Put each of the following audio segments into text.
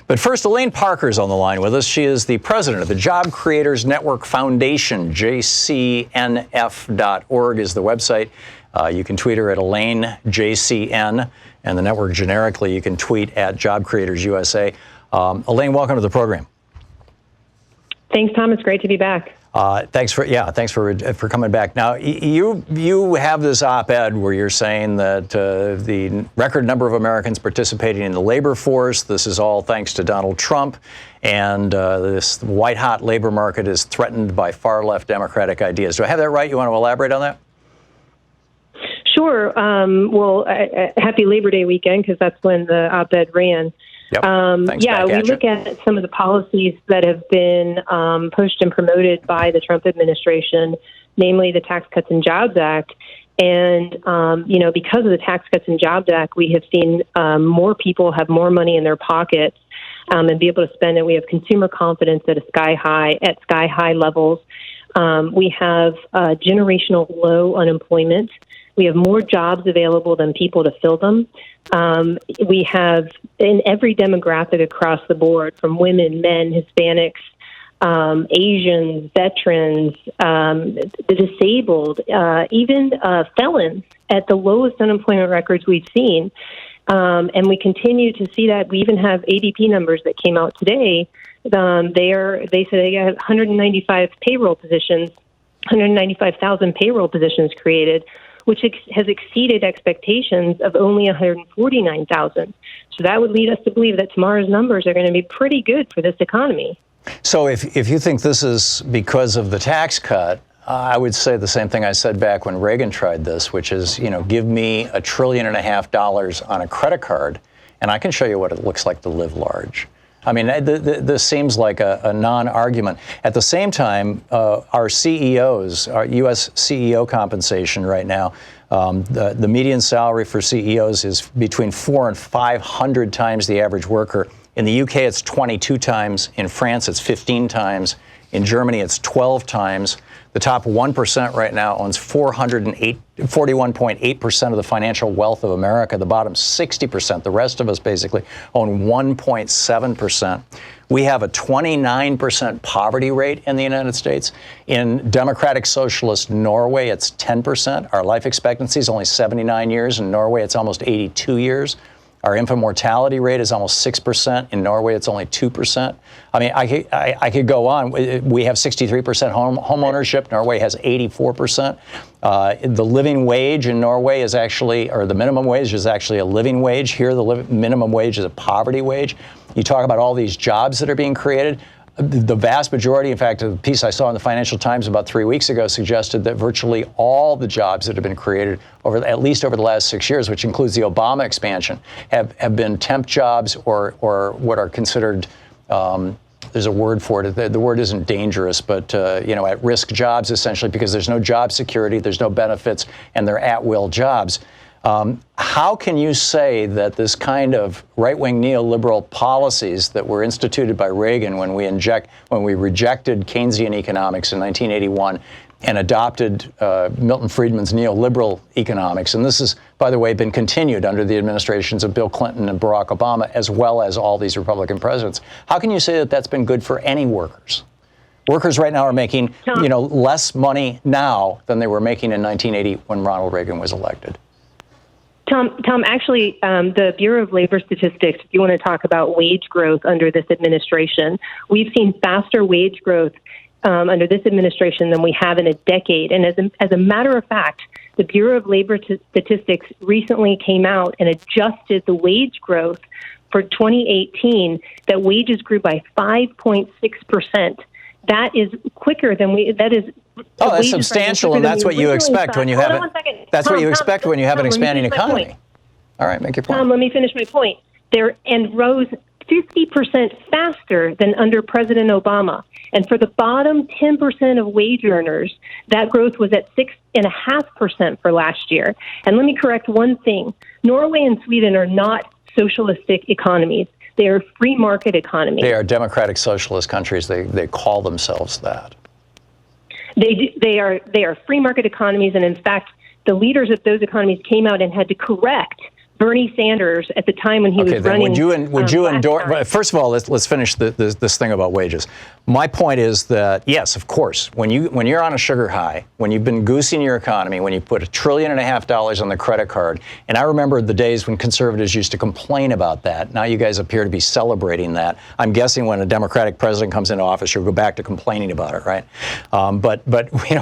But first, Elaine Parker is on the line with us. She is the president of the Job Creators Network Foundation. JCNF.org is the website. You can tweet her at Elaine JCN, and the network generically you can tweet at Job Creators USA. Elaine, welcome to the program. Thanks, Tom. It's great to be back. Thanks for coming back. Now, you have this op-ed where you're saying that the record number of Americans participating in the labor force, this is all thanks to Donald Trump, and this white-hot labor market is threatened by far-left Democratic ideas. Do I have that right? You want to elaborate on that? Sure. Happy Labor Day weekend, because that's when the op-ed ran. Yep. We look at some of the policies that have been pushed and promoted by the Trump administration, namely the Tax Cuts and Jobs Act. And, because of the Tax Cuts and Jobs Act, we have seen more people have more money in their pockets and be able to spend it. We have consumer confidence at sky high levels. We have generational low unemployment. We have more jobs available than people to fill them. We have in every demographic across the board, from women, men, Hispanics, Asians, veterans, the disabled, even felons at the lowest unemployment records we've seen. And we continue to see that. We even have ADP numbers that came out today. They say they have 195,000 payroll positions created, which has exceeded expectations of only 149,000. So that would lead us to believe that tomorrow's numbers are going to be pretty good for this economy. So if you think this is because of the tax cut, I would say the same thing I said back when Reagan tried this, which is, give me $1.5 trillion on a credit card, and I can show you what it looks like to live large. I mean, this seems like a non-argument. At the same time, our CEOs, our U.S. CEO compensation right now, the median salary for CEOs is between 400 and 500 times the average worker. In the UK, it's 22 times. In France, it's 15 times. In Germany, it's 12 times. The top 1% right now owns 41.8% of the financial wealth of America. The bottom 60%, the rest of us basically, own 1.7%. We have a 29% poverty rate in the United States. In democratic socialist Norway, it's 10%. Our life expectancy is only 79 years. In Norway, it's almost 82 years. Our infant mortality rate is almost 6%. In Norway, it's only 2%. I mean, I could go on. We have 63% home ownership. Norway has 84%. The living wage in Norway is actually, or the minimum wage is actually a living wage. Here, the minimum wage is a poverty wage. You talk about all these jobs that are being created. The vast majority, in fact, the piece I saw in the Financial Times about 3 weeks ago suggested that virtually all the jobs that have been created at least over the last 6 years, which includes the Obama expansion, have been temp jobs or what are considered, there's a word for it. The word isn't dangerous, but at-risk jobs, essentially, because there's no job security, there's no benefits, and they're at-will jobs. How can you say that this kind of right-wing neoliberal policies that were instituted by Reagan when we rejected Keynesian economics in 1981 and adopted Milton Friedman's neoliberal economics, and this has, by the way, been continued under the administrations of Bill Clinton and Barack Obama, as well as all these Republican presidents, how can you say that that's been good for any workers? Workers right now are making, less money now than they were making in 1980 when Ronald Reagan was elected. Tom, actually, the Bureau of Labor Statistics, if you want to talk about wage growth under this administration, we've seen faster wage growth under this administration than we have in a decade. And as a matter of fact, the Bureau of Labor Statistics recently came out and adjusted the wage growth for 2018, that wages grew by 5.6%. That is quicker than that's substantial, and that's what you expect when you have an expanding economy. All right, make your point. Tom, let me finish my point. And rose 50% faster than under President Obama. And for the bottom 10% of wage earners, that growth was at 6.5% for last year. And let me correct one thing. Norway and Sweden are not socialistic economies. They are free market economies. They are democratic socialist countries. They call themselves that. They are free market economies, and in fact, the leaders of those economies came out and had to correct Bernie Sanders at the time when he was running. Would you endorse? First of all, let's finish this thing about wages. My point is that yes, of course, when you're on a sugar high, when you've been goosing your economy, when you put $1.5 trillion on the credit card, and I remember the days when conservatives used to complain about that. Now you guys appear to be celebrating that. I'm guessing when a Democratic president comes into office, you'll go back to complaining about it, right? But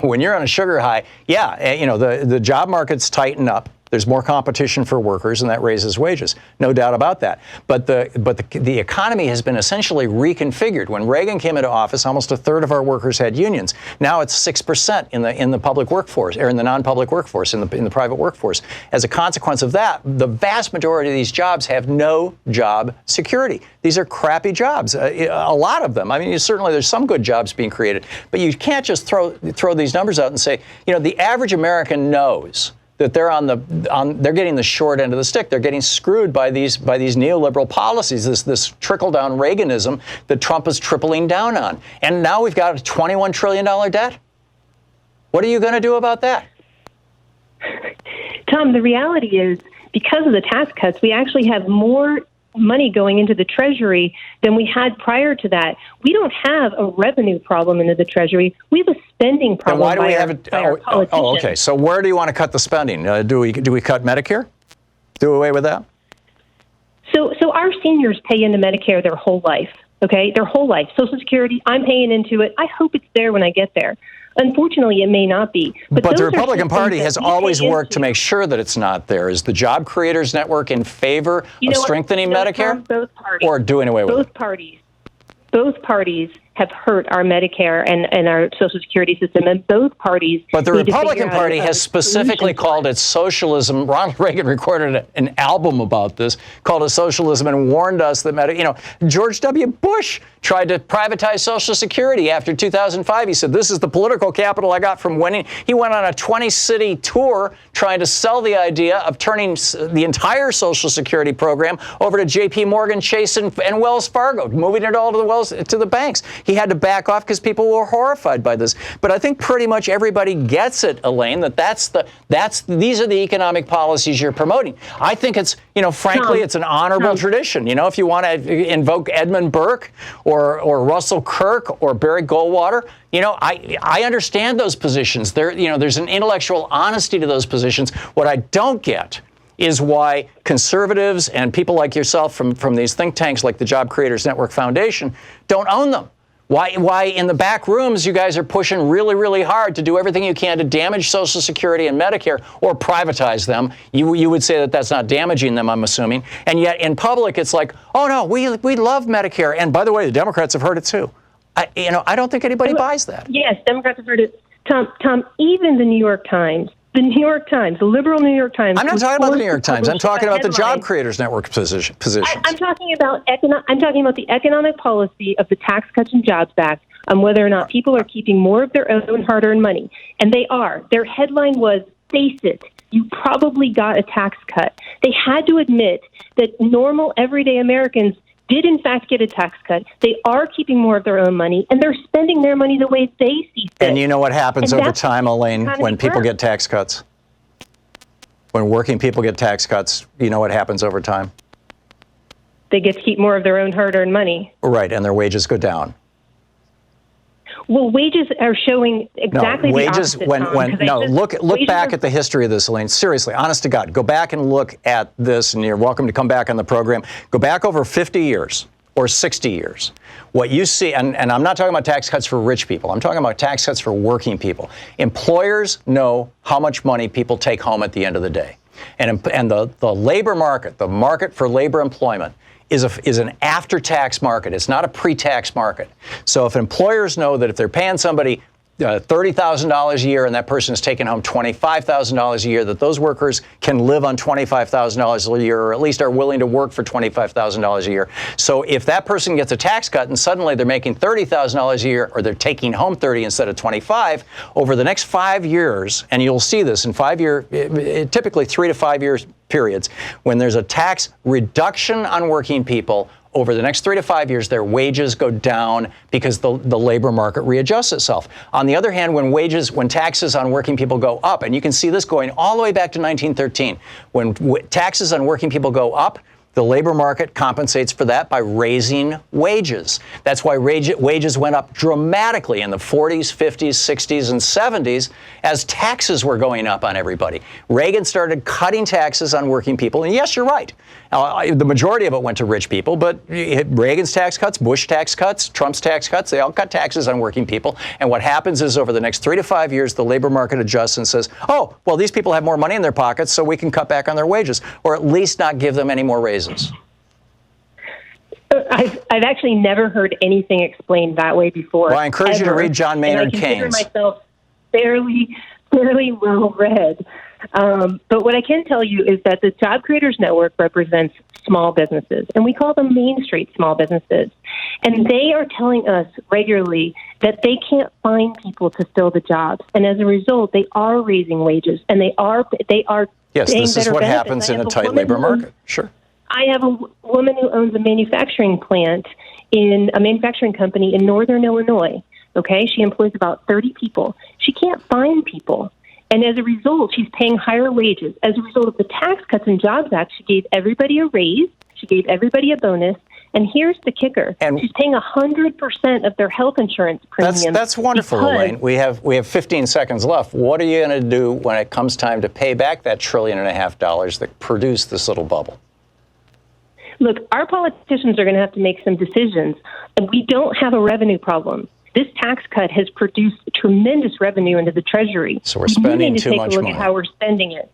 when you're on a sugar high, the job market's tighten up. There's more competition for workers, and that raises wages, no doubt about that. But the economy has been essentially reconfigured. When Reagan came into office, almost a third of our workers had unions. Now it's 6% in the public workforce, or in the non-public workforce, in the private workforce. As a consequence of that, the vast majority of these jobs have no job security. These are crappy jobs, a lot of them. I mean, certainly there's some good jobs being created, but you can't just throw these numbers out and say, the average American knows that they're getting the short end of the stick. They're getting screwed by these neoliberal policies, this trickle-down Reaganism that Trump is tripling down on. And now we've got a $21 trillion debt. What are you going to do about that? Tom, the reality is, because of the tax cuts, we actually have more money going into the Treasury than we had prior to that. We don't have a revenue problem into the Treasury. We have a spending problem. Then why do we have it? Okay. So where do you want to cut the spending? Do we cut Medicare? Do away with that? So our seniors pay into Medicare their whole life. Okay, their whole life. Social Security, I'm paying into it. I hope it's there when I get there. Unfortunately, it may not be. But the Republican Party has always worked to make sure that it's not there. Is the Job Creators Network in favor of strengthening Medicare or doing away with it? Both parties have hurt our Medicare and our Social Security system, and both parties. But the Republican Party has specifically called it socialism. Ronald Reagan recorded an album about this, called it socialism, and warned us that George W. Bush tried to privatize Social Security after 2005. He said, "This is the political capital I got from winning." He went on a 20-city tour trying to sell the idea of turning the entire Social Security program over to J.P. Morgan, Chase, and Wells Fargo, moving it all to the banks. He had to back off because people were horrified by this. But I think pretty much everybody gets it, Elaine, that these are the economic policies you're promoting. I think it's, frankly, it's an honorable tradition. If you want to invoke Edmund Burke or Russell Kirk or Barry Goldwater, I understand those positions. There's an intellectual honesty to those positions. What I don't get is why conservatives and people like yourself from these think tanks like the Job Creators Network Foundation don't own them. Why in the back rooms you guys are pushing really, really hard to do everything you can to damage Social Security and Medicare or privatize them. You would say that that's not damaging them, I'm assuming. And yet in public it's like, oh no, we love Medicare. And by the way, the Democrats have heard it too. I don't think anybody buys that. Yes, Democrats have heard it. Tom, even the New York Times, the liberal New York Times. I'm not talking about the New York Times. I'm talking about the Job Creators Network positions. I'm talking about the economic policy of the Tax Cuts and Jobs Act on whether or not people are keeping more of their own hard-earned money, and they are. Their headline was, "Face it, you probably got a tax cut." They had to admit that normal, everyday Americans did in fact get a tax cut. They are keeping more of their own money, and they're spending their money the way they see fit. And you know what happens over time, Elaine, when people get tax cuts? When working people get tax cuts, you know what happens over time? They get to keep more of their own hard-earned money. Right, and their wages go down. Well, wages are showing exactly the opposite. Look back at the history of this, Elaine. Seriously, honest to God, go back and look at this, and you're welcome to come back on the program. Go back over 50 years or 60 years. What you see, and I'm not talking about tax cuts for rich people. I'm talking about tax cuts for working people. Employers know how much money people take home at the end of the day. And the labor market, the market for labor employment, is an after-tax market. It's not a pre-tax market. So if employers know that if they're paying somebody $30,000 a year and that person is taking home $25,000 a year, that those workers can live on $25,000 a year, or at least are willing to work for $25,000 a year. So if that person gets a tax cut and suddenly they're making $30,000 a year, or they're taking home 30 instead of 25, over the next 5 years, and you'll see this in typically 3 to 5 years periods, when there's a tax reduction on working people, over the next 3 to 5 years, their wages go down because the labor market readjusts itself. On the other hand, when taxes on working people go up, and you can see this going all the way back to 1913, when taxes on working people go up, the labor market compensates for that by raising wages. That's why wages went up dramatically in the 40s, 50s, 60s, and 70s as taxes were going up on everybody. Reagan started cutting taxes on working people. And yes, you're right. The majority of it went to rich people, but Reagan's tax cuts, Bush tax cuts, Trump's tax cuts, they all cut taxes on working people. And what happens is over the next 3 to 5 years, the labor market adjusts and says, oh, well, these people have more money in their pockets, so we can cut back on their wages, or at least not give them any more raises. I've actually never heard anything explained that way before. Well, I encourage you to read John Maynard Keynes. I consider myself fairly well read. But what I can tell you is that the Job Creators Network represents small businesses, and we call them Main Street small businesses. And they are telling us regularly that they can't find people to fill the jobs. And as a result, they are raising wages, and they are yes, this is what benefits. happens in a tight labor market. Sure. I have a woman who owns a manufacturing plant in a manufacturing company in northern Illinois. Okay, she employs about 30 people. She can't find people. And as a result, she's paying higher wages. As a result of the Tax Cuts and Jobs Act, she gave everybody a raise. She gave everybody a bonus. And here's the kicker. And she's paying 100% of their health insurance premium. That's wonderful, Elaine. We have 15 seconds left. What are you going to do when it comes time to pay back that $1.5 trillion that produced this little bubble? Look, our politicians are going to have to make some decisions. And we don't have a revenue problem. This tax cut has produced tremendous revenue into the Treasury. So we're spending too much money. We need to take a look at how we're spending it.